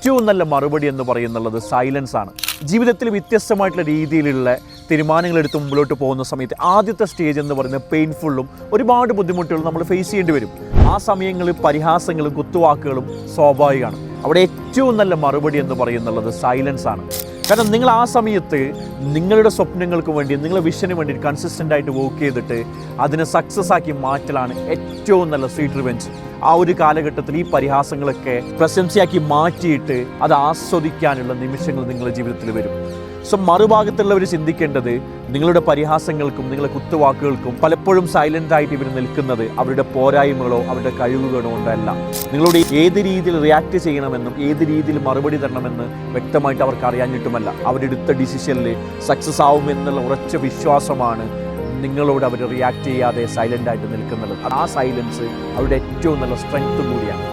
ഏറ്റവും നല്ല മറുപടി എന്ന് പറയുന്നുള്ളത് സൈലൻസ് ആണ്. ജീവിതത്തിൽ വ്യത്യസ്തമായിട്ടുള്ള രീതിയിലുള്ള തീരുമാനങ്ങൾ എടുത്ത് മുമ്പിലോട്ട് പോകുന്ന സമയത്ത് ആദ്യത്തെ സ്റ്റേജ് എന്ന് പറയുന്നത് പെയിൻഫുള്ളും ഒരുപാട് ബുദ്ധിമുട്ടുകളും നമ്മൾ ഫേസ് ചെയ്യേണ്ടി വരും. ആ സമയങ്ങളിൽ പരിഹാസങ്ങളും കുത്തുവാക്കുകളും സ്വാഭാവികമാണ്. അവിടെ ഏറ്റവും നല്ല മറുപടി എന്ന് പറയുന്നുള്ളത് സൈലൻസ് ആണ്. കാരണം നിങ്ങൾ ആ സമയത്ത് നിങ്ങളുടെ സ്വപ്നങ്ങൾക്ക് വേണ്ടി, നിങ്ങളുടെ വിഷന് വേണ്ടി കൺസിസ്റ്റൻ്റ് ആയിട്ട് വർക്ക് ചെയ്തിട്ട് അതിനെ സക്സസ് ആക്കി മാറ്റലാണ് ഏറ്റവും നല്ല സ്വീറ്റ് റിവെഞ്ച്. ആ ഒരു കാലഘട്ടത്തിൽ ഈ പരിഹാസങ്ങളൊക്കെ പ്രശംസയാക്കി മാറ്റിയിട്ട് അത് ആസ്വദിക്കാനുള്ള നിമിഷങ്ങൾ നിങ്ങളുടെ ജീവിതത്തിൽ വരും. സോ മറുഭാഗത്തുള്ളവർ ചിന്തിക്കേണ്ടത് നിങ്ങളുടെ പരിഹാസങ്ങൾക്കും നിങ്ങളുടെ കുത്തുവാക്കുകൾക്കും പലപ്പോഴും സൈലൻ്റ് ആയിട്ട് ഇവർ നിൽക്കുന്നത് അവരുടെ പോരായ്മകളോ അവരുടെ കഴിവുകളോ കൊണ്ടല്ല. നിങ്ങളോട് ഏത് രീതിയിൽ റിയാക്ട് ചെയ്യണമെന്നും ഏത് രീതിയിൽ മറുപടി തരണമെന്ന് വ്യക്തമായിട്ട് അവർക്ക് അറിയാഞ്ഞിട്ടുമല്ല. അവരെടുത്ത ഡിസിഷനിൽ സക്സസ് ആവുമെന്നുള്ള ഉറച്ച വിശ്വാസമാണ് നിങ്ങളോട് അവർ റിയാക്ട് ചെയ്യാതെ സൈലൻ്റ് ആയിട്ട് നിൽക്കുന്നത്. ആ സൈലൻസ് അവരുടെ ഏറ്റവും നല്ല സ്ട്രെങ്ത് കൂടിയാണ്.